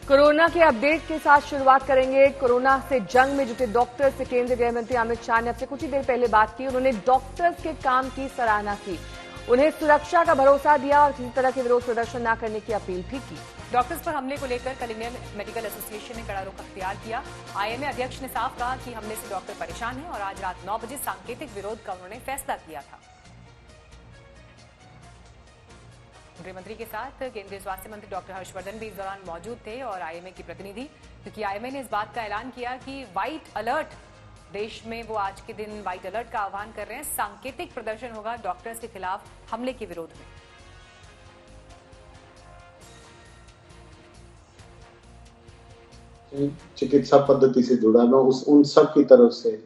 Corona के update के साथ शुरुआत करेंगे। कोरोना से जंग में जुटे डॉक्टर से केंद्रीय गृह मंत्री अमित शाह ने अब से कुछ ही देर पहले बात की। उन्होंने डॉक्टर्स के काम की सराहना की, उन्हें सुरक्षा का भरोसा दिया और किसी तरह के विरोध प्रदर्शन न करने की अपील भी की। डॉक्टर्स पर हमले को लेकर कल इंडियन मेडिकल एसोसिएशन ने कड़ा रुख अख्तियार किया। आईएमए अध्यक्ष ने साफ कहा कि हमले से डॉक्टर परेशान हैं और आज रात 9 बजे सांकेतिक विरोध का उन्होंने फैसला किया था। गृहमंत्री के साथ केंद्रीय स्वास्थ्य मंत्री डॉक्टर हर्षवर्धन भी इस दौरान मौजूद थे और आईएमए की प्रतिनिधि, क्योंकि आईएमए ने इस बात का ऐलान किया कि व्हाइट अलर्ट, देश में वो आज के दिन व्हाइट अलर्ट का आह्वान कर रहे हैं। सांकेतिक प्रदर्शन होगा डॉक्टर्स के खिलाफ हमले के विरोध में। चिकित्सा पद्धति से जुड़ा मैं उन सब की तरफ से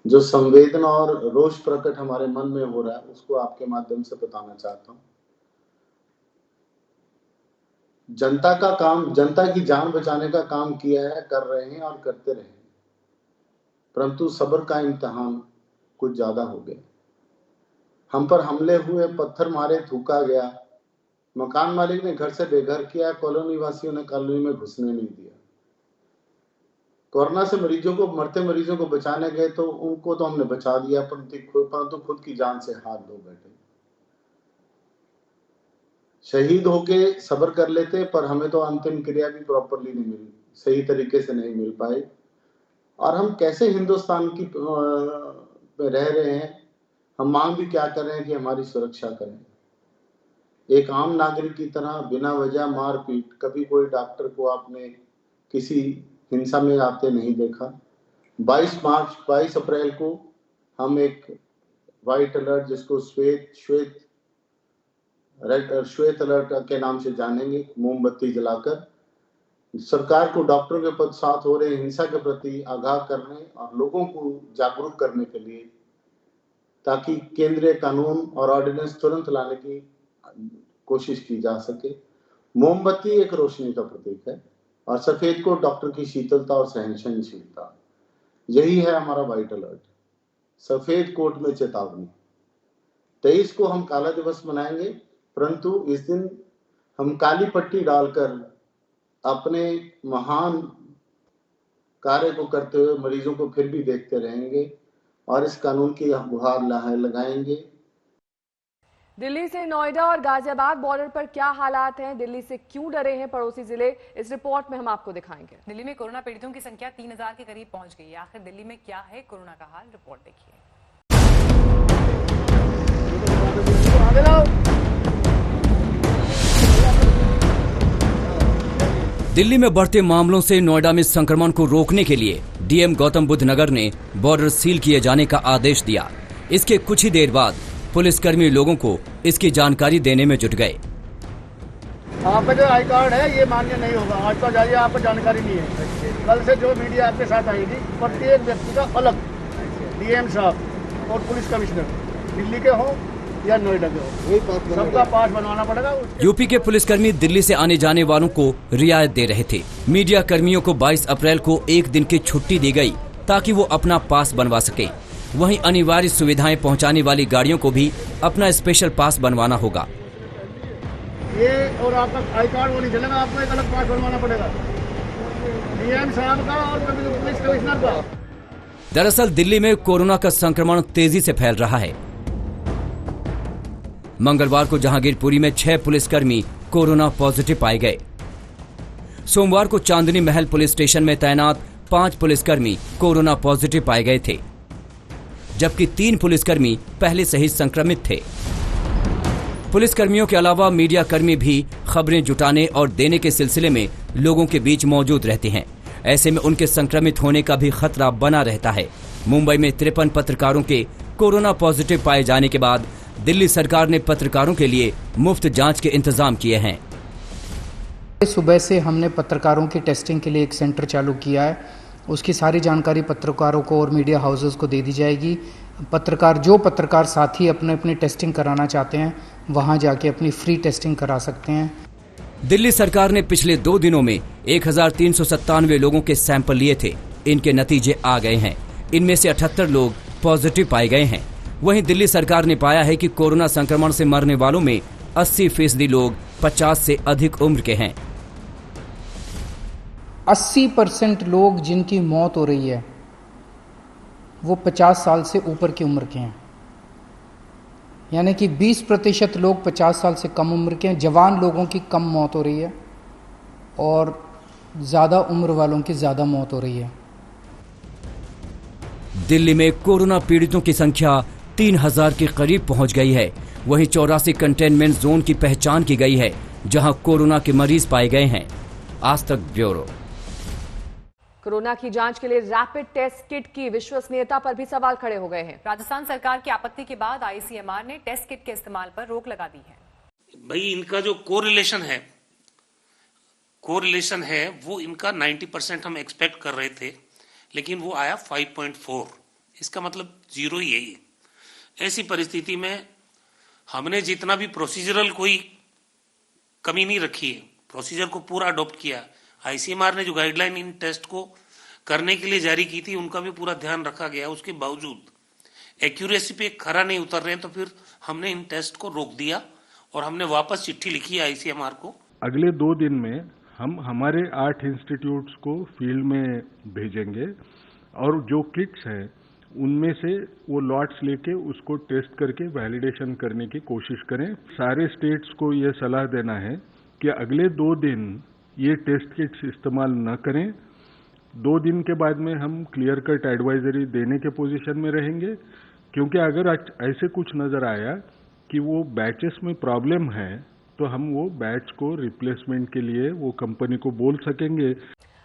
जो संवेदना और रोष प्रकट हमारे मन में हो रहा है उसको आपके माध्यम से बताना चाहता हूं। जनता का काम, जनता की जान बचाने का काम किया है, कर रहे हैं और करते रहे, परंतु सब्र का इम्तिहान कुछ ज्यादा हो गया। हम पर हमले हुए, पत्थर मारे, थूका गया, मकान मालिक ने घर से बेघर किया, कॉलोनी वासियों ने कॉलोनी में घुसने नहीं दिया। कोरोना से मरीजों को, मरते मरीजों को बचाने गए तो उनको तो हमने बचा दिया, परंतु खुद की जान से हाथ धो बैठे। शहीद होके सब्र कर लेते, पर हमें तो अंतिम क्रिया भी प्रॉपरली नहीं मिली, सही तरीके से नहीं मिल पाई। और हम कैसे हिंदुस्तान की में रह रहे हैं, हम मांग भी क्या कर रहे हैं कि हमारी सुरक्षा करें। एक आम नागरिक की तरह बिना वजह मारपीट, कभी कोई डॉक्टर को आपने किसी हिंसा में आते नहीं देखा। 22 अप्रैल को हम एक व्हाइट अलर्ट, जिसको श्वेत अलर्ट के नाम से जानेंगे, मोमबत्ती जलाकर सरकार को डॉक्टरों के पद साथ हो रहे हिंसा के प्रति आगाह करने और लोगों को जागरूक करने के लिए, ताकि केंद्रीय कानून और ऑर्डिनेंस तुरंत लाने की कोशिश की जा सके। मोमबत्ती एक रोशनी का प्रतीक है और सफेद कोट डॉक्टर की शीतलता और सहनशीलता, यही है हमारा व्हाइट अलर्ट। सफेद कोट में चेतावनी। 23 को हम काला दिवस मनाएंगे, परंतु इस दिन हम काली पट्टी डालकर अपने महान कार्य को करते हुए मरीजों को फिर भी देखते रहेंगे और इस कानून की गुहार लगाएंगे। दिल्ली से नोएडा और गाजियाबाद बॉर्डर पर क्या हालात हैं, दिल्ली से क्यों डरे हैं पड़ोसी जिले, इस रिपोर्ट में हम आपको दिखाएंगे। दिल्ली में कोरोना पीड़ितों की संख्या 3000 के करीब पहुंच गई है। आखिर दिल्ली में क्या है कोरोना का हाल, रिपोर्ट देखिए। दिल्ली में बढ़ते मामलों से नोएडा में संक्रमण को रोकने के लिए डीएम गौतम बुद्ध नगर ने बॉर्डर सील किए जाने का आदेश दिया। इसके कुछ ही देर बाद पुलिसकर्मी लोगों को इसकी जानकारी देने में जुट गए। आपका जो आई कार्ड है ये मान्य नहीं होगा, आज तो जाइए, आपको जानकारी नहीं है। कल से जो मीडिया आपके साथ आएगी, प्रत्येक व्यक्ति का अलग, डीएम साहब और पुलिस कमिश्नर, दिल्ली के हो या नोएडा के हो, सबका पास बनवाना पड़ेगा। यूपी के पुलिसकर्मी दिल्ली से आने जाने वालों को रियायत दे रहे थे। मीडिया कर्मियों को 22 अप्रैल को एक दिन की छुट्टी दी गई ताकि वो अपना पास बनवा सके। वहीं अनिवार्य सुविधाएं पहुंचाने वाली गाड़ियों को भी अपना स्पेशल पास बनवाना होगा। ये और आपका आई कार्ड वो नहीं चलेगा, आपको एक अलग पास बनवाना पड़ेगा, डीएम साहब का और पुलिस कमिश्नर का। दरअसल दिल्ली में कोरोना का संक्रमण तेजी से फैल रहा है। मंगलवार को जहांगीरपुरी में 6 पुलिसकर्मी कोरोना पॉजिटिव पाए गए। सोमवार को चांदनी महल पुलिस स्टेशन में तैनात 5 पुलिसकर्मी कोरोना पॉजिटिव पाए गए थे, जबकि 3 पुलिसकर्मी पहले से ही संक्रमित थे। पुलिसकर्मियों के अलावा मीडिया कर्मी भी खबरें जुटाने और देने के सिलसिले में लोगों के बीच मौजूद रहते हैं। ऐसे में उनके संक्रमित होने का भी खतरा बना रहता है। मुंबई में 53 पत्रकारों के कोरोना पॉजिटिव पाए जाने के बाद दिल्ली सरकार ने पत्रकारों के लिए मुफ्त जांच के इंतजाम किए हैं। सुबह से हमने पत्रकारों की टेस्टिंग के लिए एक सेंटर चालू किया है। उसकी सारी जानकारी पत्रकारों को और मीडिया हाउसेस को दे दी जाएगी। जो पत्रकार साथी अपनी टेस्टिंग कराना चाहते हैं वहां जाके अपनी फ्री टेस्टिंग करा सकते हैं। दिल्ली सरकार ने पिछले 2 दिनों में 1397 लोगों के सैंपल लिए थे। इनके नतीजे आ गए हैं। इनमें से 78 लोग पॉजिटिव पाए गए हैं। वहीं दिल्ली सरकार ने पाया है कि कोरोना संक्रमण से मरने वालों में 80% लोग 50 से अधिक उम्र के हैं। 80% लोग जिनकी मौत हो रही है वो 50 साल से ऊपर की उम्र के हैं, यानी कि 20% लोग 50 साल से कम उम्र के हैं। जवान लोगों की कम मौत हो रही है और ज़्यादा उम्र वालों की ज़्यादा मौत हो रही है। दिल्ली में कोरोना पीड़ितों की संख्या 3000 के करीब पहुंच गई है। वहीं 84 कंटेनमेंट जोन की पहचान की गई है जहां कोरोना के मरीज पाए गए हैं। आज तक ब्यूरो। कोरोना की जांच के लिए रैपिड टेस्ट किट की विश्वसनीयता पर भी सवाल खड़े हो गए हैं। राजस्थान सरकार की आपत्ति के बाद आईसीएमआर ने टेस्ट किट के इस्तेमाल पर रोक लगा दी है। भाई इनका जो कोरिलेशन है वो इनका 90% हम एक्सपेक्ट कर रहे थे, लेकिन वो आया 5.4। इसका मतलब 0 ही है। ऐसी परिस्थिति में हमने जितना भी प्रोसीजरल कोई कमी नहीं रखी है, प्रोसीजर को पूरा अडॉप्ट किया। आईसीएमआर ने जो गाइडलाइन इन टेस्ट को करने के लिए जारी की थी उनका भी पूरा ध्यान रखा गया। उसके बावजूद एक्यूरेसी पे खरा नहीं उतर रहे हैं, तो फिर हमने इन टेस्ट को रोक दिया और हमने वापस चिट्ठी लिखी है आईसीएमआर को। अगले 2 दिन में हम हमारे 8 इंस्टीट्यूट्स को फील्ड में भेजेंगे और जो किट्स हैं उनमें से वो लॉट्स लेके उसको टेस्ट करके वैलिडेशन करने की कोशिश करें। सारे स्टेट्स को ये सलाह देना है कि अगले 2 दिन ये टेस्ट किट्स इस्तेमाल न करें। 2 दिन के बाद में हम क्लियर कट एडवाइजरी देने के पोजीशन में रहेंगे, क्योंकि अगर ऐसे कुछ नजर आया कि वो बैचेस में प्रॉब्लम है तो हम वो बैच को रिप्लेसमेंट के लिए वो कंपनी को बोल सकेंगे।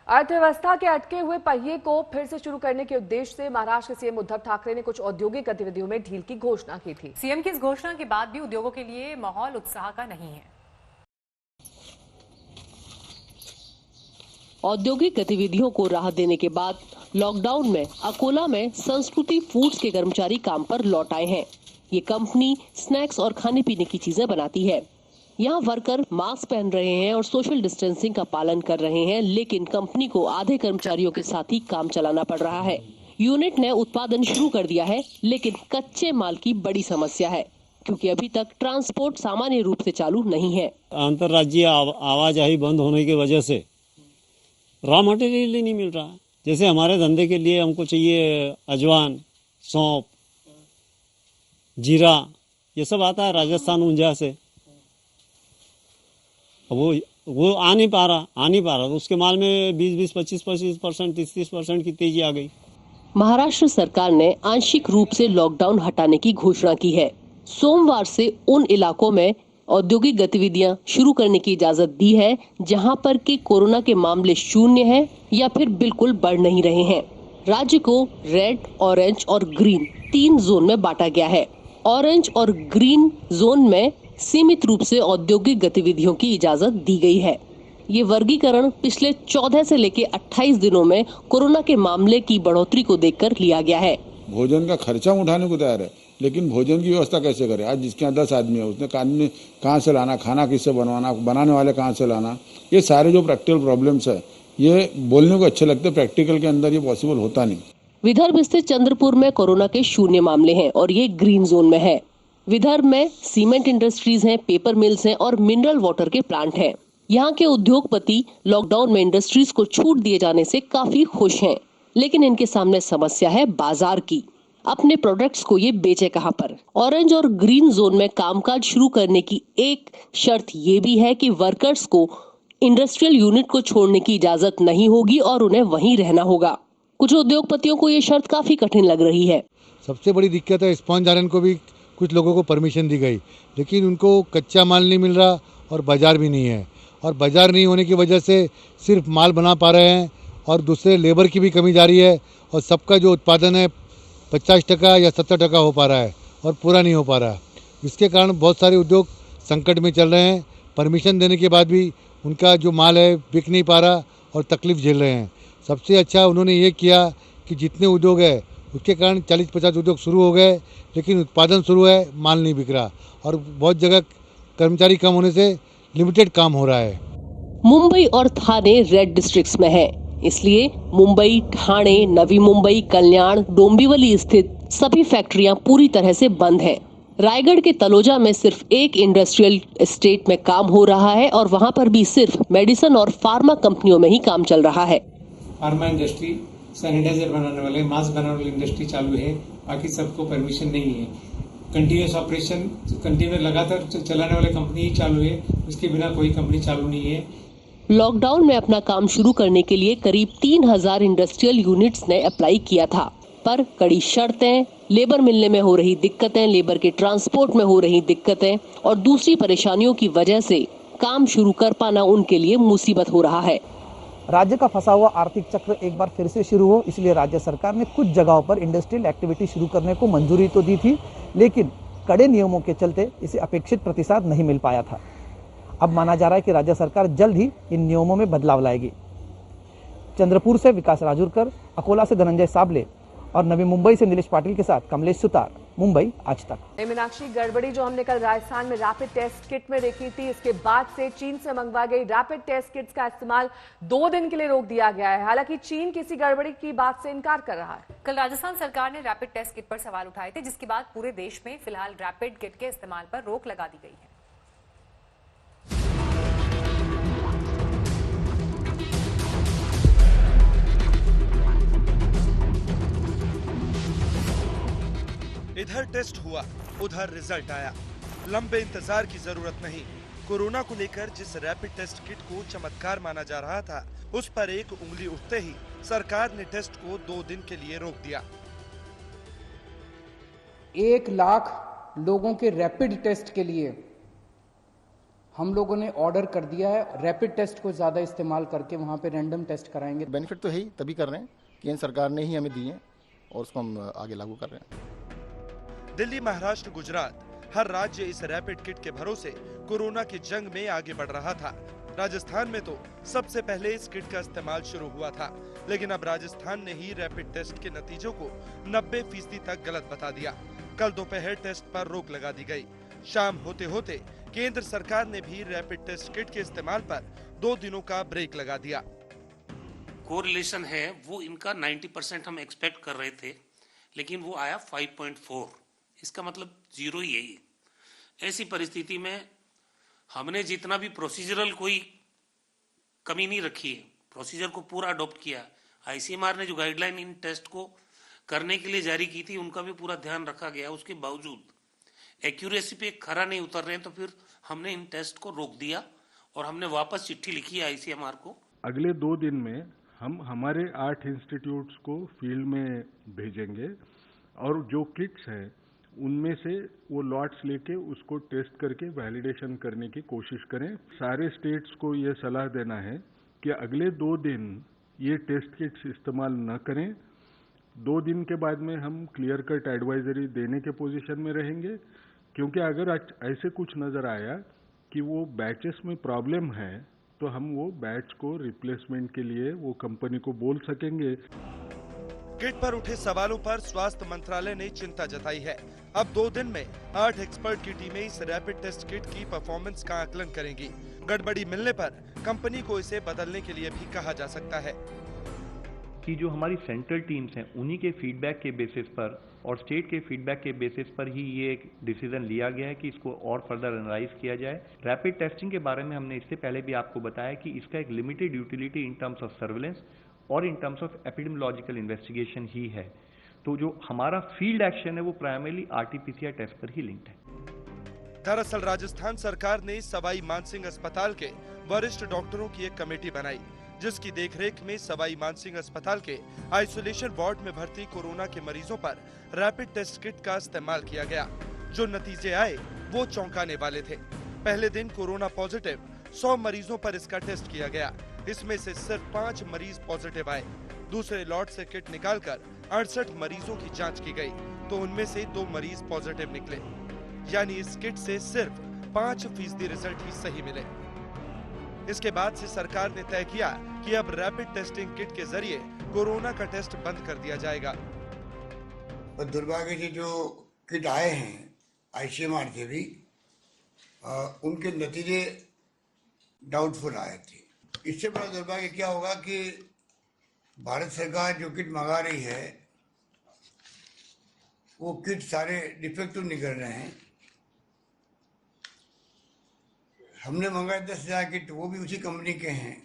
अर्थव्यवस्था के अटके हुए पहिए को फिर से शुरू करने के उद्देश्य से महाराष्ट्र के सीएम उद्धव ठाकरे ने कुछ औद्योगिक गतिविधियों में ढील की घोषणा की थी। सीएम की इस घोषणा के बाद भी उद्योगों के लिए माहौल उत्साह का नहीं है। औद्योगिक गतिविधियों को राहत देने के बाद लॉकडाउन में अकोला में संस्कृति फूड्स के कर्मचारी काम पर लौट आए हैं। ये कंपनी स्नैक्स और खाने पीने की चीजें बनाती है। यहाँ वर्कर मास्क पहन रहे हैं और सोशल डिस्टेंसिंग का पालन कर रहे हैं, लेकिन कंपनी को आधे कर्मचारियों के साथ ही काम चलाना पड़ रहा है। यूनिट ने उत्पादन शुरू कर दिया है, लेकिन कच्चे माल की बड़ी समस्या है, क्योंकि अभी तक ट्रांसपोर्ट सामान्य रूप से चालू नहीं है। अंतर्राज्यीय आवाजाही बंद होने की वजह से रॉ मटेरियल ही नहीं मिल रहा। जैसे हमारे धंधे के लिए हमको चाहिए अजवान, सौंफ, जीरा, ये सब आता है राजस्थान ऊंझा से। वो आ नहीं पा रहा। उसके माल में 20-20, 25-25%, 30-30% की तेजी आ गई। महाराष्ट्र सरकार ने आंशिक रूप से लॉकडाउन हटाने की घोषणा की है। सोमवार से उन इलाकों में औद्योगिक गतिविधियां शुरू करने की इजाजत दी है जहां पर के कोरोना के मामले शून्य हैं या फिर बिल्कुल बढ़ नहीं रहे हैं। राज्य को रेड, ऑरेंज और ग्रीन 3 जोन में बांटा गया है। ऑरेंज और ग्रीन जोन में सीमित रूप से औद्योगिक गतिविधियों की इजाजत दी गई है। ये वर्गीकरण पिछले 14 से लेकर 28 दिनों में कोरोना के मामले की बढ़ोतरी को देखकर लिया गया है। भोजन का खर्चा उठाने को तैयार है, लेकिन भोजन की व्यवस्था कैसे करे? आज जिसके यहाँ 10 आदमी है उसने कहाँ से लाना, खाना किससे बनवाना, बनाने वाले कहाँ से लाना, ये सारे जो प्रैक्टिकल प्रॉब्लम्स है ये बोलने को अच्छे लगते, प्रैक्टिकल के अंदर ये पॉसिबल होता नहीं। विदर्भ स्थित चंद्रपुर में कोरोना के 0 मामले हैं और ये ग्रीन जोन में है। विदर्भ में सीमेंट इंडस्ट्रीज हैं, पेपर मिल्स हैं और मिनरल वाटर के प्लांट हैं। यहाँ के उद्योगपति लॉकडाउन में इंडस्ट्रीज को छूट दिए जाने से काफी खुश हैं, लेकिन इनके सामने समस्या है बाजार की। अपने प्रोडक्ट्स को ये बेचे कहाँ पर? ऑरेंज और ग्रीन जोन में कामकाज शुरू करने की एक शर्त ये भी है कि वर्कर्स को इंडस्ट्रियल यूनिट को छोड़ने की इजाजत नहीं होगी और उन्हें वहीं रहना होगा। कुछ उद्योगपतियों को ये शर्त काफी कठिन लग रही है। सबसे बड़ी दिक्कत है स्पॉन्ज आयरन को भी कुछ लोगों को परमिशन दी गई, लेकिन उनको कच्चा माल नहीं मिल रहा और बाजार भी नहीं है। और बाजार नहीं होने की वजह से सिर्फ माल बना पा रहे हैं और दूसरे लेबर की भी कमी जा रही है और सबका जो उत्पादन है 50% या 70% हो पा रहा है और पूरा नहीं हो पा रहा। इसके कारण बहुत सारे उद्योग संकट में चल रहे हैं। परमिशन देने के बाद भी उनका जो माल है बिक नहीं पा रहा और तकलीफ झेल रहे हैं। सबसे अच्छा उन्होंने ये किया कि जितने उद्योग है उसके कारण 40-50 उद्योग शुरू हो गए, लेकिन उत्पादन शुरू है, माल नहीं बिक रहा और बहुत जगह कर्मचारी कम होने से लिमिटेड काम हो रहा है। मुंबई और ठाणे रेड डिस्ट्रिक्ट्स में है, इसलिए मुंबई, ठाणे, नवी मुंबई, कल्याण, डोंबिवली स्थित सभी फैक्ट्रियां पूरी तरह से बंद हैं। रायगढ़ के तलोजा में सिर्फ एक इंडस्ट्रियल एस्टेट में काम हो रहा है और वहां पर भी सिर्फ मेडिसिन और फार्मा कंपनियों में ही काम चल रहा है। फार्मा इंडस्ट्री, सैनिटाइजर बनाने वाले, मास्क बनाने वाली इंडस्ट्री चालू है, बाकी सबको परमिशन नहीं है। कंटिन्यूस ऑपरेशन, कंटिन्यू लगातार चलाने वाले कंपनी ही चालू है, उसके बिना कोई कंपनी चालू नहीं है। लॉकडाउन में अपना काम शुरू करने के लिए करीब 3000 इंडस्ट्रियल यूनिट्स ने अप्लाई किया था, पर कड़ी शर्तें, लेबर मिलने में हो रही दिक्कतें, लेबर के ट्रांसपोर्ट में हो रही दिक्कतें और दूसरी परेशानियों की वजह से काम शुरू कर पाना उनके लिए मुसीबत हो रहा है। राज्य का फंसा हुआ आर्थिक चक्र एक बार फिर से शुरू हो, इसलिए राज्य सरकार ने कुछ जगहों पर इंडस्ट्रियल एक्टिविटी शुरू करने को मंजूरी तो दी थी, लेकिन कड़े नियमों के चलते इसे अपेक्षित प्रतिसाद नहीं मिल पाया था। अब माना जा रहा है कि राज्य सरकार जल्द ही इन नियमों में बदलाव लाएगी। चंद्रपुर से विकास राजूरकर, अकोला से धनंजय साबले और नवी मुंबई से नीलेश पाटिल के साथ कमलेश सुतार, मुंबई आज तक। मीनाक्षी, गड़बड़ी जो हमने कल राजस्थान में रैपिड टेस्ट किट में देखी थी, इसके बाद से चीन से मंगवा गई रैपिड टेस्ट किट्स का इस्तेमाल 2 दिन के लिए रोक दिया गया है। हालांकि चीन किसी गड़बड़ी की बात से इनकार कर रहा है। कल राजस्थान सरकार ने रैपिड टेस्ट किट पर सवाल उठाए थे, जिसके बाद पूरे देश में फिलहाल रैपिड किट के इस्तेमाल पर रोक लगा दी गई है। इधर टेस्ट हुआ, उधर रिजल्ट आया। लंबे इंतजार की जरूरत नहीं। कोरोना को लेकर जिस रैपिड टेस्ट किट को चमत्कार माना जा रहा था, उस पर एक उंगली उठते ही सरकार ने टेस्ट को 2 दिन के लिए रोक दिया। 1 लाख लोगों के रैपिड टेस्ट के लिए हम लोगों ने ऑर्डर कर दिया है। रैपिड टेस्ट को ज्यादा इस्तेमाल करके वहां पे रैंडम टेस्ट कराएंगे। बेनिफिट तो है ही, तभी कर रहे हैं, केंद्र सरकार ने ही हमें दिए हैं और उसको हम आगे लागू कर रहे हैं। दिल्ली, महाराष्ट्र, गुजरात, हर राज्य इस रैपिड किट के भरोसे कोरोना की जंग में आगे बढ़ रहा था। राजस्थान में तो सबसे पहले इस किट का इस्तेमाल शुरू हुआ था, लेकिन अब राजस्थान ने ही रैपिड टेस्ट के नतीजों को 90% तक गलत बता दिया। कल दोपहर टेस्ट पर रोक लगा दी गई। शाम होते होते केंद्र सरकार ने भी रैपिड टेस्ट किट के इस्तेमाल पर 2 दिनों का ब्रेक लगा दिया। कोरिलेशन है वो इनका 90% हम एक्सपेक्ट कर रहे थे, लेकिन वो आया 5.4। इसका मतलब 0 ही है। ऐसी परिस्थिति में हमने जितना भी प्रोसीजरल कोई कमी नहीं रखी है, प्रोसीजर को पूरा अडॉप्ट किया। आईसीएमआर ने जो गाइडलाइन इन टेस्ट को करने के लिए जारी की थी, उनका भी पूरा ध्यान रखा गया। उसके बावजूद एक्यूरेसी पे खरा नहीं उतर रहे हैं, तो फिर हमने इन टेस्ट को रोक दिया और हमने वापस चिट्ठी लिखी है आईसीएमआर को। अगले 2 दिन में हम हमारे 8 इंस्टीट्यूट्स को फील्ड में भेजेंगे और जो किट्स हैं उनमें से वो लॉट्स लेके उसको टेस्ट करके वैलिडेशन करने की कोशिश करें। सारे स्टेट्स को ये सलाह देना है कि अगले 2 दिन ये टेस्ट किट्स इस्तेमाल न करें। 2 दिन के बाद में हम क्लियर कट एडवाइजरी देने के पोजीशन में रहेंगे, क्योंकि अगर ऐसे कुछ नजर आया कि वो बैचेस में प्रॉब्लम है, तो हम वो बैच को रिप्लेसमेंट के लिए वो कंपनी को बोल सकेंगे। किट पर उठे सवालों पर स्वास्थ्य मंत्रालय ने चिंता जताई है। अब 2 दिन में 8 एक्सपर्ट की टीमें इस रैपिड टेस्ट किट की परफॉर्मेंस का आकलन करेंगी। गड़बड़ी मिलने पर कंपनी को इसे बदलने के लिए भी कहा जा सकता है। कि जो हमारी सेंट्रल टीम्स हैं, उन्हीं के फीडबैक के बेसिस पर और स्टेट के फीडबैक के बेसिस पर ही ये एक डिसीजन लिया गया है कि इसको और फर्दर एनालाइज किया जाए। रैपिड टेस्टिंग के बारे में हमने इससे पहले भी आपको बताया कि इसका एक limited utility in terms of surveillance और in terms of epidemiological investigation ही है। तो जो हमारा फील्ड एक्शन है वो प्राइमरली आरटीपीसीआर टेस्ट पर ही लिंक्ड है। दरअसल राजस्थान सरकार ने सवाई मानसिंह अस्पताल के वरिष्ठ डॉक्टरों की एक कमेटी बनाई, जिसकी देखरेख में सवाई मानसिंह अस्पताल के आइसोलेशन वार्ड में भर्ती कोरोना के मरीजों पर रैपिड टेस्ट किट का इस्तेमाल किया गया। जो नतीजे आए वो चौंकाने वाले थे। पहले दिन कोरोना पॉजिटिव 100 मरीजों पर इसका टेस्ट किया गया। इसमें से सिर्फ 5 मरीज पॉजिटिव आए। दूसरे लॉट से किट निकालकर 68 मरीजों की जांच की गई, तो उनमें से 2 मरीज पॉजिटिव निकले। यानी इस किट से सिर्फ 5% रिजल्ट ही सही मिले। इसके बाद से सरकार ने तय किया कि अब रैपिड टेस्टिंग किट के जरिए कोरोना का टेस्ट बंद कर दिया जाएगा। और दुर्भाग्य से जो किट आए हैं आईसीएमआर से भी उनके नतीजे डाउटफुल आए थे। इससे बड़ा दुर्भाग्य क्या होगा कि भारत सरकार जो किट मंगा रही है वो किट सारे डिफेक्टिव निकल रहे हैं। हमने मंगाए 10,000 किट, वो भी उसी कंपनी के हैं।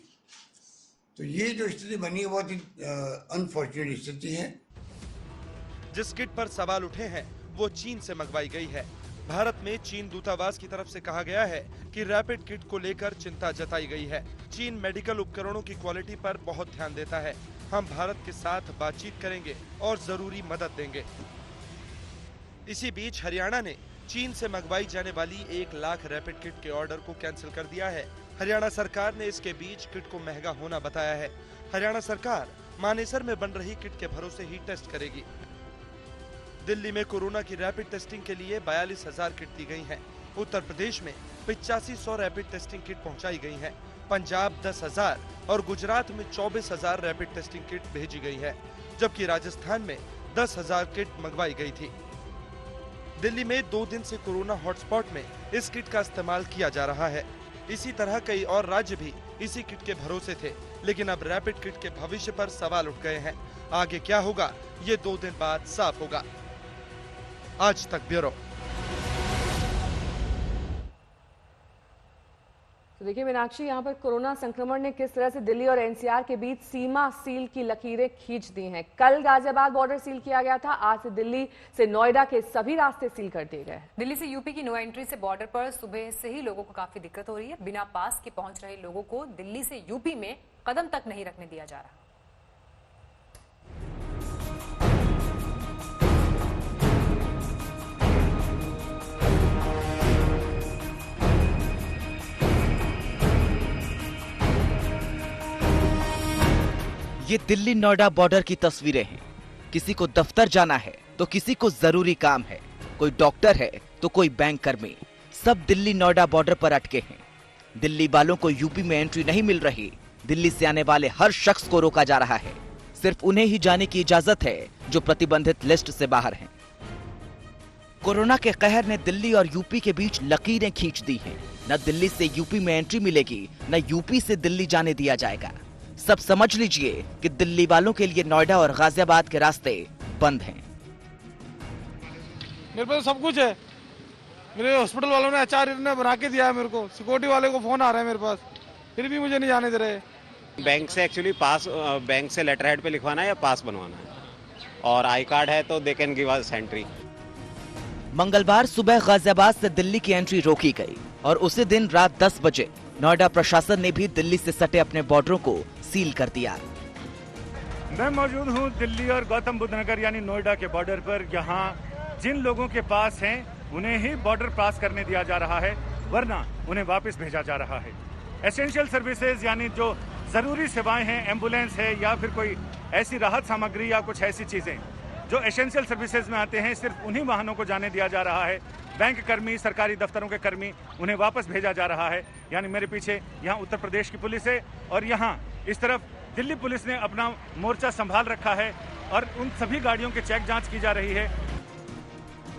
तो ये जो स्थिति बनी है बहुत ही अनफॉर्चुनेट स्थिति है। जिस किट पर सवाल उठे हैं वो चीन से मंगवाई गई है। भारत में चीन दूतावास की तरफ से कहा गया है कि रैपिड किट को लेकर चिंता जताई गई है। चीन मेडिकल उपकरणों की क्वालिटी पर बहुत ध्यान देता है। हम भारत के साथ बातचीत करेंगे और जरूरी मदद देंगे। इसी बीच हरियाणा ने चीन से मंगवाई जाने वाली 1 लाख रैपिड किट के ऑर्डर को कैंसिल कर दिया है। हरियाणा सरकार ने इसके बीच किट को महंगा होना बताया है। हरियाणा सरकार मानेसर में बन रही किट के भरोसे ही टेस्ट करेगी। दिल्ली में कोरोना की रैपिड टेस्टिंग के लिए 42,000 किट दी गई हैं। उत्तर प्रदेश में 8500 रैपिड टेस्टिंग किट पहुंचाई गई हैं। पंजाब 10,000 और गुजरात में 24,000 रैपिड टेस्टिंग किट भेजी गई है, जबकि राजस्थान में 10,000 किट मंगवाई गई थी। दिल्ली में 2 दिन से कोरोना हॉटस्पॉट में इस किट का इस्तेमाल किया जा रहा है। इसी तरह कई और राज्य भी इसी किट के भरोसे थे, लेकिन अब रैपिड किट के भविष्य पर सवाल उठ गए हैं। आगे क्या होगा ये 2 दिन बाद साफ होगा। आज तक ब्यूरो। तो देखिए मीनाक्षी, यहाँ पर कोरोना संक्रमण ने किस तरह से दिल्ली और एनसीआर के बीच सीमा सील की लकीरें खींच दी हैं। कल गाजियाबाद बॉर्डर सील किया गया था, आज से दिल्ली से नोएडा के सभी रास्ते सील कर दिए गए। दिल्ली से यूपी की नो एंट्री से बॉर्डर पर सुबह से ही लोगों को काफी दिक्कत हो रही है। बिना पास के पहुंच रहे लोगों को दिल्ली से यूपी में कदम तक नहीं रखने दिया जा रहा। ये दिल्ली नोएडा बॉर्डर की तस्वीरें हैं। किसी को दफ्तर जाना है तो किसी को जरूरी काम है, कोई डॉक्टर है तो कोई बैंक कर्मी, सब दिल्ली नोएडा बॉर्डर पर अटके हैं। दिल्ली वालों को यूपी में एंट्री नहीं मिल रही। दिल्ली से आने वाले हर शख्स को रोका जा रहा है। सिर्फ उन्हें ही जाने की इजाजत है जो प्रतिबंधित लिस्ट से बाहर हैं। कोरोना के कहर ने दिल्ली और यूपी के बीच लकीरें खींच दी हैं। न दिल्ली से यूपी में एंट्री मिलेगी, न यूपी से दिल्ली जाने दिया जाएगा। सब समझ लीजिए कि दिल्ली वालों के लिए नोएडा और गाजियाबाद के रास्ते बंद हैं। मेरे पास सब कुछ है। मेरे हॉस्पिटल वालों ने आचार्य ने बना के दिया है मेरे को। सिक्योरिटी वाले को फोन आ रहा है मेरे पास, फिर भी मुझे नहीं जाने दे रहे। बैंक से एक्चुअली पास, बैंक से लेटर हेड पे लिखवाना है या पास बनवाना है, और आई कार्ड है तो they can give us entry. मंगलवार सुबह गाजियाबाद से दिल्ली की एंट्री रोकी गई और उसी दिन रात 10 बजे नोएडा प्रशासन ने भी दिल्ली से सटे अपने बॉर्डरों को सील कर दिया। मैं मौजूद हूं दिल्ली और गौतम बुद्ध नगर यानी नोएडा के बॉर्डर पर। यहां जिन लोगों के पास हैं उन्हें ही बॉर्डर क्रॉस करने दिया जा रहा है, वरना उन्हें वापस भेजा जा रहा है। एसेंशियल सर्विसेज यानी जो जरूरी सेवाएं हैं, एम्बुलेंस है या फिर कोई ऐसी राहत सामग्री या कुछ ऐसी चीजें जो एसेंशियल सर्विसेज में आते हैं, सिर्फ उन्हीं वाहनों को जाने दिया जा रहा है। बैंक कर्मी, सरकारी दफ्तरों के कर्मी, उन्हें वापस भेजा जा रहा है। यानी मेरे पीछे यहाँ उत्तर प्रदेश की पुलिस है और यहाँ इस तरफ दिल्ली पुलिस ने अपना मोर्चा संभाल रखा है और उन सभी गाड़ियों की चेक जांच की जा रही है।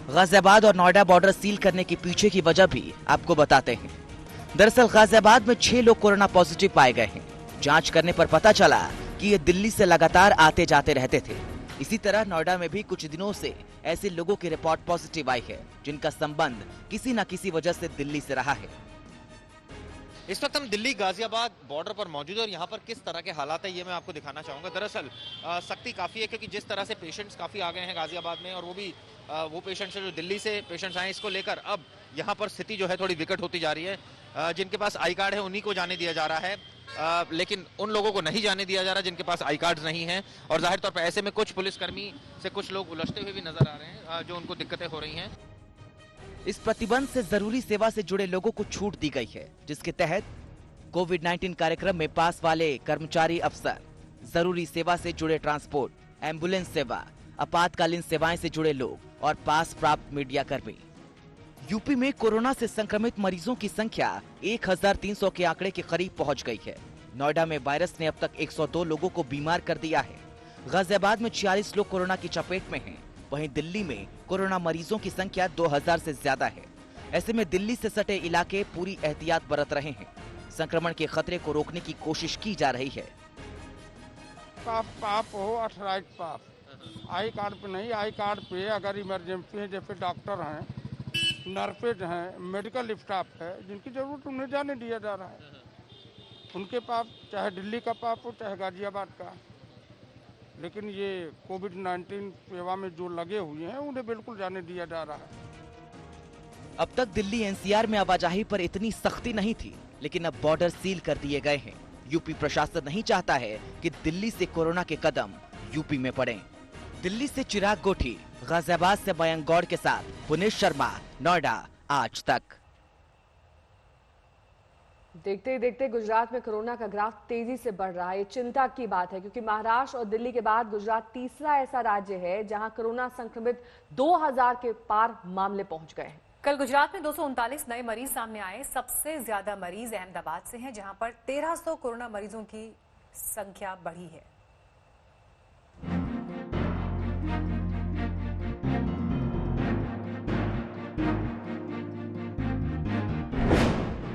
गाजियाबाद और नोएडा बॉर्डर सील करने के पीछे की वजह भी आपको बताते हैं। दरअसल गाजियाबाद में 6 लोग कोरोना पॉजिटिव पाए गए हैं। जांच करने पर पता चला कि ये दिल्ली से लगातार आते जाते रहते थे। इसी तरह नोएडा में भी कुछ दिनों से ऐसे लोगों की रिपोर्ट पॉजिटिव आई है जिनका संबंध किसी न किसी वजह से दिल्ली से रहा है। इस वक्त हम दिल्ली गाजियाबाद बॉर्डर पर मौजूद है और यहाँ पर किस तरह के हालात है ये मैं आपको दिखाना चाहूँगा। दरअसल सख्ती काफ़ी है क्योंकि जिस तरह से पेशेंट्स काफ़ी आ गए हैं गाजियाबाद में, और वो भी वो पेशेंट्स जो दिल्ली से पेशेंट्स आए, इसको लेकर अब यहाँ पर स्थिति जो है थोड़ी विकट होती जा रही है। जिनके पास आई कार्ड है उन्हीं को जाने दिया जा रहा है, लेकिन उन लोगों को नहीं जाने दिया जा रहा जिनके पास आई कार्ड नहीं है। और जाहिर तौर पर ऐसे में कुछ पुलिसकर्मी से कुछ लोग उलझते हुए भी नजर आ रहे हैं, जो उनको दिक्कतें हो रही हैं। इस प्रतिबंध से जरूरी सेवा से जुड़े लोगों को छूट दी गई है, जिसके तहत कोविड-19 कार्यक्रम में पास वाले कर्मचारी अफसर, जरूरी सेवा से जुड़े ट्रांसपोर्ट, एम्बुलेंस सेवा, आपातकालीन सेवाएं से जुड़े लोग और पास प्राप्त मीडिया कर्मी। यूपी में कोरोना से संक्रमित मरीजों की संख्या 1300 के आंकड़े के करीब पहुंच गई है। नोएडा में वायरस ने अब तक 102 लोगों को बीमार कर दिया है। गाजियाबाद में 46 लोग कोरोना की चपेट में हैं। वहीं दिल्ली में कोरोना मरीजों की संख्या 2000 से ज्यादा है। ऐसे में दिल्ली से सटे इलाके पूरी एहतियात बरत रहे हैं। संक्रमण के खतरे को रोकने की कोशिश की जा रही है। पाप हो, 18 पाप। आई कार्ड पे नहीं, आई कार्ड पे अगर इमरजेंसी है, जैसे डॉक्टर हैं, नर्सेज हैं, मेडिकल स्टाफ है, जिनकी जरूरत उन्हें जाने दिया जा रहा है। उनके पास चाहे दिल्ली का पास हो चाहे गाजियाबाद का, लेकिन ये कोविड-19 सेवा में जो लगे हुए हैं उन्हें बिल्कुल जाने दिया जा रहा है। अब तक दिल्ली एनसीआर में आवाजाही पर इतनी सख्ती नहीं थी, लेकिन अब बॉर्डर सील कर दिए गए हैं। यूपी प्रशासन नहीं चाहता है कि दिल्ली से कोरोना के कदम यूपी में पड़े। दिल्ली से चिराग गोठी, गाजियाबाद से मयंक गौड़ के साथ पुनीत शर्मा, नोएडा, आज तक। देखते ही देखते गुजरात में कोरोना का ग्राफ तेजी से बढ़ रहा है। ये चिंता की बात है, क्योंकि महाराष्ट्र और दिल्ली के बाद गुजरात तीसरा ऐसा राज्य है जहां कोरोना संक्रमित 2000 के पार मामले पहुंच गए हैं। कल गुजरात में 239 नए मरीज सामने आए। सबसे ज्यादा मरीज अहमदाबाद से हैं, जहां पर 1300 कोरोना मरीजों की संख्या बढ़ी है।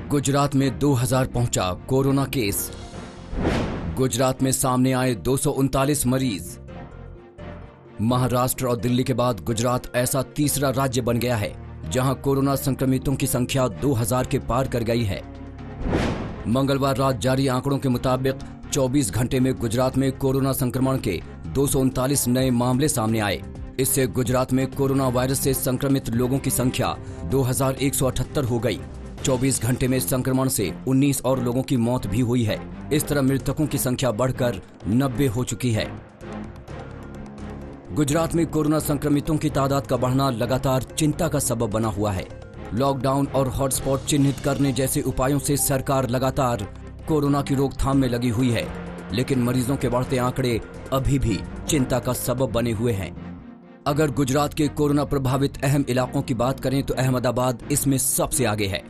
गुजरात में 2000 पहुंचा कोरोना केस। गुजरात में सामने आए 239 मरीज। महाराष्ट्र और दिल्ली के बाद गुजरात ऐसा तीसरा राज्य बन गया है जहां कोरोना संक्रमितों की संख्या 2000 के पार कर गई है। मंगलवार रात जारी आंकड़ों के मुताबिक 24 घंटे में गुजरात में कोरोना संक्रमण के 239 नए मामले सामने आए। इससे गुजरात में कोरोना वायरस से संक्रमित लोगों की संख्या 2178 हो गई। 24 घंटे में संक्रमण से 19 और लोगों की मौत भी हुई है। इस तरह मृतकों की संख्या बढ़कर 90 हो चुकी है। गुजरात में कोरोना संक्रमितों की तादाद का बढ़ना लगातार चिंता का सबब बना हुआ है। लॉकडाउन और हॉटस्पॉट चिन्हित करने जैसे उपायों से सरकार लगातार कोरोना की रोकथाम में लगी हुई है, लेकिन मरीजों के बढ़ते आंकड़े अभी भी चिंता का सबब बने हुए हैं। अगर गुजरात के कोरोना प्रभावित अहम इलाकों की बात करें तो अहमदाबाद इसमें सबसे आगे है।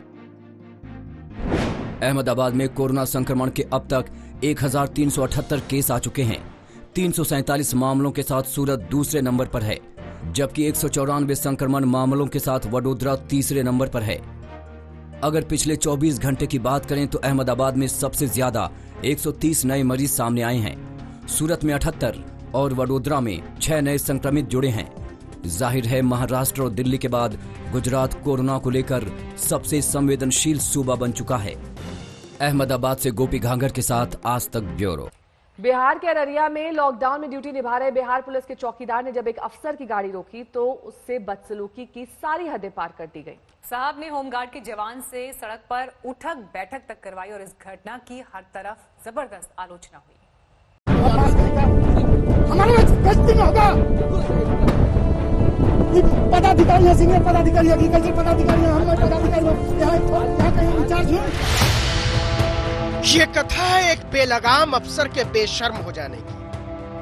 अहमदाबाद में कोरोना संक्रमण के अब तक 1378 केस आ चुके हैं। 347 मामलों के साथ सूरत दूसरे नंबर पर है, जबकि 194 संक्रमण मामलों के साथ वडोदरा तीसरे नंबर पर है। अगर पिछले 24 घंटे की बात करें तो अहमदाबाद में सबसे ज्यादा 130 नए मरीज सामने आए हैं। सूरत में 78 और वडोदरा में 6 नए संक्रमित जुड़े हैं। जाहिर है महाराष्ट्र और दिल्ली के बाद गुजरात कोरोना को लेकर सबसे संवेदनशील सूबा बन चुका है। अहमदाबाद से गोपी घांगर के साथ आज तक ब्यूरो। बिहार के अररिया में लॉकडाउन में ड्यूटी निभा रहे बिहार पुलिस के चौकीदार ने जब एक अफसर की गाड़ी रोकी तो उससे बदसलूकी की सारी हदें पार कर दी गई। साहब ने होमगार्ड के जवान से सड़क पर उठक बैठक तक करवाई और इस घटना की हर तरफ जबरदस्त आलोचना हुई। हमारे होगा पदाधिकारी, सीनियर पदाधिकारी, एग्रीकल्चर पदाधिकारी, हम पदाधिकारी यहाँ कहीं इंचार्ज हैं। ये कथा है एक बेलगाम अफसर के बेशर्म हो जाने की।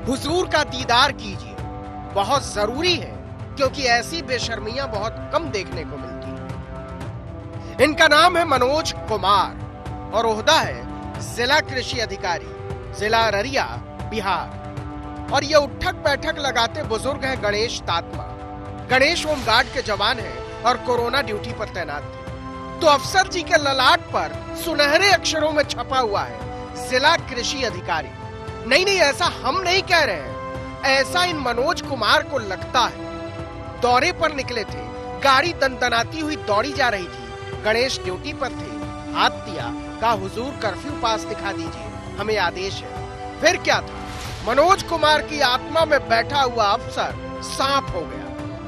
हुजूर का दीदार कीजिए, बहुत जरूरी है, क्योंकि ऐसी बेशर्मियां बहुत कम देखने को मिलती हैं। इनका नाम है मनोज कुमार और ओहदा है जिला कृषि अधिकारी, जिला अररिया, बिहार। और ये उठक बैठक लगाते बुजुर्ग हैं गणेश तात्मा। गणेश होमगार्ड के जवान हैं और कोरोना ड्यूटी पर तैनात थे। तो अफसर जी के ललाट पर सुनहरे अक्षरों में छपा हुआ है जिला कृषि अधिकारी। नहीं, ऐसा हम नहीं कह रहे हैं, ऐसा इन मनोज कुमार को लगता है। दौरे पर निकले थे, गाड़ी दनदनाती हुई दौड़ी जा रही थी। गणेश ड्यूटी पर थे, हाथ दिया, कहा हुजूर कर्फ्यू पास दिखा दीजिए, हमें आदेश है। फिर क्या था, मनोज कुमार की आत्मा में बैठा हुआ अफसर सांप हो गया,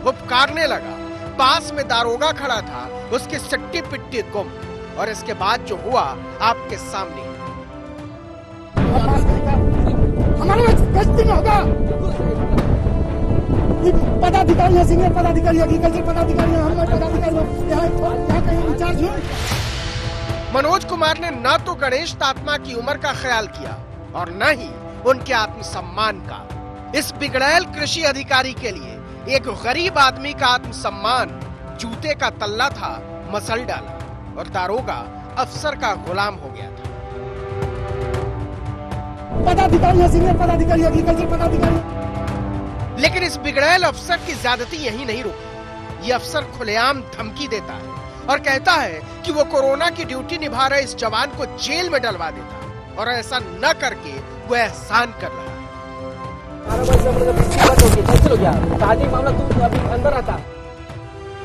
हुपकारने लगा। पास में दारोगा खड़ा था, उसकी सट्टी पिट्टी गुम। और इसके बाद जो हुआ आपके सामने। हमारे होगा पदाधिकारी, सीनियर पदाधिकारी, एग्रीकल्चर पदाधिकारी, हम पदाधिकारी यहाँ कहीं इंचार्ज हैं। मनोज कुमार ने न तो गणेश तात्मा की उम्र का ख्याल किया और न ही उनके आत्मसम्मान का। इस बिगड़ैल कृषि अधिकारी के लिए एक गरीब आदमी का आत्मसम्मान जूते का तल्ला था, मसल डाला और दारोगा अफसर का गुलाम हो गया था। पदाधिकारी, सीनियर पदाधिकारी, एग्रीकल्चर पदाधिकारी। लेकिन इस बिगड़ैल अफसर की ज्यादती यहीं नहीं रुकी। ये अफसर खुलेआम धमकी देता है और कहता है कि वो कोरोना की ड्यूटी निभा रहे इस जवान को जेल में डलवा देता, और ऐसा न करके वो एहसान कर रहा है।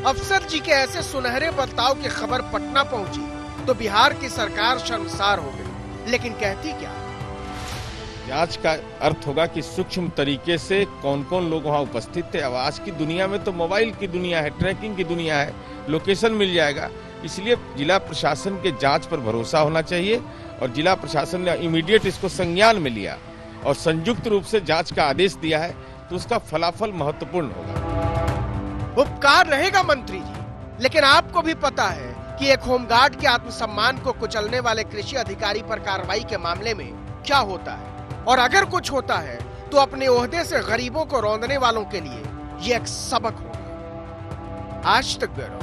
अफसर जी के ऐसे सुनहरे बर्ताव की खबर पटना पहुंची तो बिहार की सरकार शर्मसार हो गई, लेकिन कहती क्या? जांच का अर्थ होगा कि सूक्ष्म तरीके से कौन कौन लोग वहाँ उपस्थित थे। अब आज की दुनिया में तो मोबाइल की दुनिया है, ट्रैकिंग की दुनिया है, लोकेशन मिल जाएगा। इसलिए जिला प्रशासन के जांच पर भरोसा होना चाहिए और जिला प्रशासन ने इमीडिएट इसको संज्ञान में लिया और संयुक्त रूप से जांच का आदेश दिया है, तो उसका फलाफल महत्वपूर्ण होगा। उपकार रहेगा मंत्री जी, लेकिन आपको भी पता है कि एक होमगार्ड के आत्मसम्मान को कुचलने वाले कृषि अधिकारी पर कार्रवाई के मामले में क्या होता है, और अगर कुछ होता है तो अपने ओहदे से गरीबों को रौंदने वालों के लिए ये एक सबक होगा। आज तक ब्यूरो।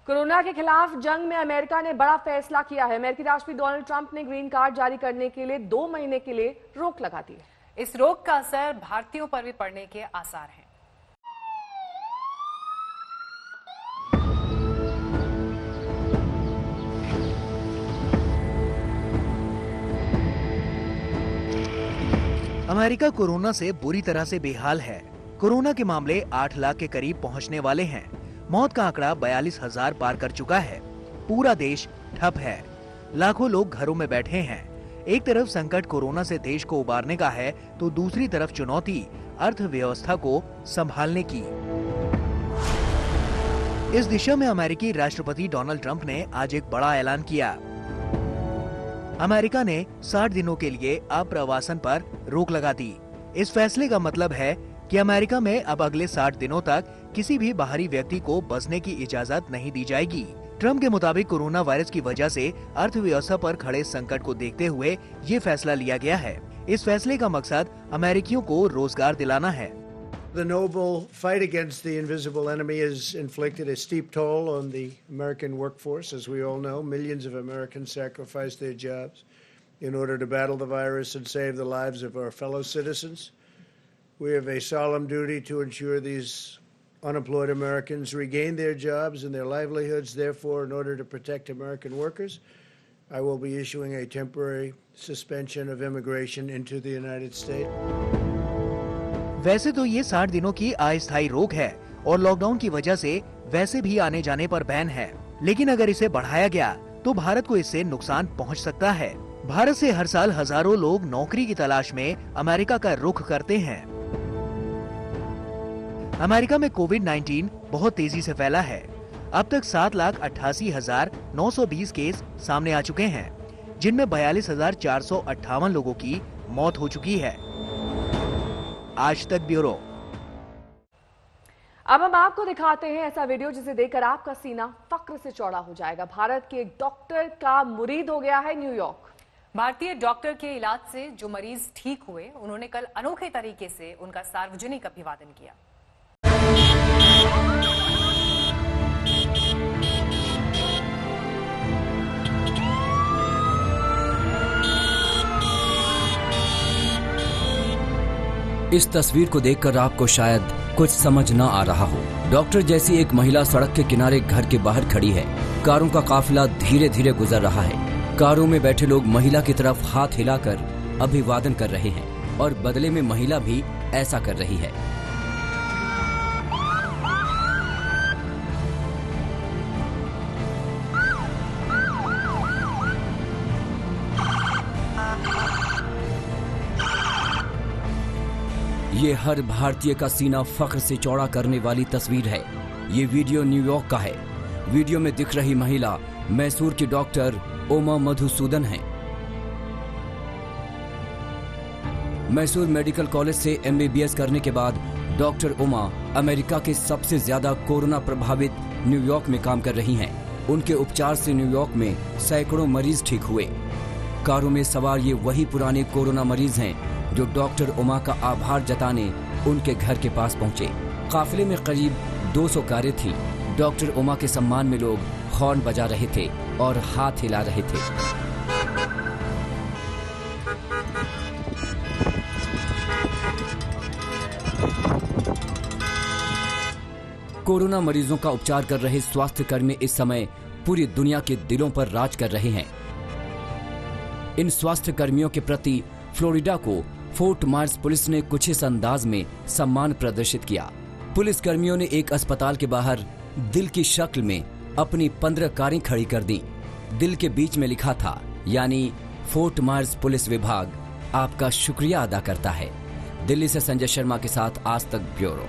कोरोना के खिलाफ जंग में अमेरिका ने बड़ा फैसला किया है। अमेरिकी राष्ट्रपति डोनाल्ड ट्रंप ने ग्रीन कार्ड जारी करने के लिए 2 महीने के लिए रोक लगा दी है। इस रोक का असर भारतीयों पर भी पड़ने के आसार हैं। अमेरिका कोरोना से बुरी तरह से बेहाल है। कोरोना के मामले 8 लाख के करीब पहुंचने वाले हैं। मौत का आंकड़ा 42,000 पार कर चुका है। पूरा देश ठप है। लाखों लोग घरों में बैठे हैं। एक तरफ संकट कोरोना से देश को उबारने का है, तो दूसरी तरफ चुनौती अर्थव्यवस्था को संभालने की। इस दिशा में अमेरिकी राष्ट्रपति डोनाल्ड ट्रंप ने आज एक बड़ा ऐलान किया। अमेरिका ने 60 दिनों के लिए अप्रवासन पर रोक लगा दी। इस फैसले का मतलब है कि अमेरिका में अब अगले 60 दिनों तक किसी भी बाहरी व्यक्ति को बसने की इजाजत नहीं दी जाएगी। ट्रंप के मुताबिक कोरोना वायरस की वजह से अर्थव्यवस्था पर खड़े संकट को देखते हुए ये फैसला लिया गया है। इस फैसले का मकसद अमेरिकियों को रोजगार दिलाना है। The noble fight against the invisible enemy has inflicted a steep toll on the American workforce. As we all know, millions of Americans sacrificed their jobs in order to battle the virus and save the lives of our fellow citizens. We have a solemn duty to ensure these unemployed Americans regain their jobs and their livelihoods. Therefore, in order to protect American workers, I will be issuing a temporary suspension of immigration into the United States. वैसे तो ये 60 दिनों की अस्थायी रोक है और lockdown की वजह से वैसे भी आने जाने पर बैन है, लेकिन अगर इसे बढ़ाया गया तो भारत को इससे नुकसान पहुंच सकता है। भारत से हर साल हजारों लोग नौकरी की तलाश में अमेरिका का रुख करते हैं। अमेरिका में कोविड-19 बहुत तेजी से फैला है। अब तक 7,88,920 केस सामने आ चुके हैं, जिनमें 42,458 लोगों की मौत हो चुकी है। आज तक ब्यूरो। अब हम आपको दिखाते हैं ऐसा वीडियो जिसे देखकर आपका सीना फक्र से चौड़ा हो जाएगा। भारत के एक डॉक्टर का मुरीद हो गया है न्यूयॉर्क। भारतीय डॉक्टर के इलाज से जो मरीज ठीक हुए, उन्होंने कल अनोखे तरीके से उनका सार्वजनिक अभिवादन किया। इस तस्वीर को देखकर आपको शायद कुछ समझ ना आ रहा हो। डॉक्टर जैसी एक महिला सड़क के किनारे घर के बाहर खड़ी है। कारों का काफिला धीरे धीरे गुजर रहा है। कारों में बैठे लोग महिला की तरफ हाथ हिलाकर अभिवादन कर रहे हैं और बदले में महिला भी ऐसा कर रही है। ये हर भारतीय का सीना फख्र से चौड़ा करने वाली तस्वीर है। ये वीडियो न्यूयॉर्क का है। वीडियो में दिख रही महिला मैसूर की डॉक्टर उमा मधुसूदन है। मैसूर मेडिकल कॉलेज से MBBS करने के बाद डॉक्टर उमा अमेरिका के सबसे ज्यादा कोरोना प्रभावित न्यूयॉर्क में काम कर रही हैं। उनके उपचार से न्यूयॉर्क में सैकड़ों मरीज ठीक हुए। कारों में सवार ये वही पुराने कोरोना मरीज हैं जो डॉक्टर उमा का आभार जताने उनके घर के पास पहुंचे। काफिले में करीब 200 कारें थीं। डॉक्टर उमा के सम्मान में लोग हॉर्न बजा रहे थे और हाथ हिला रहे थे। कोरोना मरीजों का उपचार कर रहे स्वास्थ्य कर्मी इस समय पूरी दुनिया के दिलों पर राज कर रहे हैं। इन स्वास्थ्य कर्मियों के प्रति फ्लोरिडा को फोर्ट मार्स पुलिस ने कुछ इस अंदाज में सम्मान प्रदर्शित किया। पुलिस कर्मियों ने एक अस्पताल के बाहर दिल की शक्ल में अपनी 15 कारें खड़ी कर दी। दिल के बीच में लिखा था, यानी फोर्ट मार्स पुलिस विभाग आपका शुक्रिया अदा करता है। दिल्ली से संजय शर्मा के साथ आज तक ब्यूरो।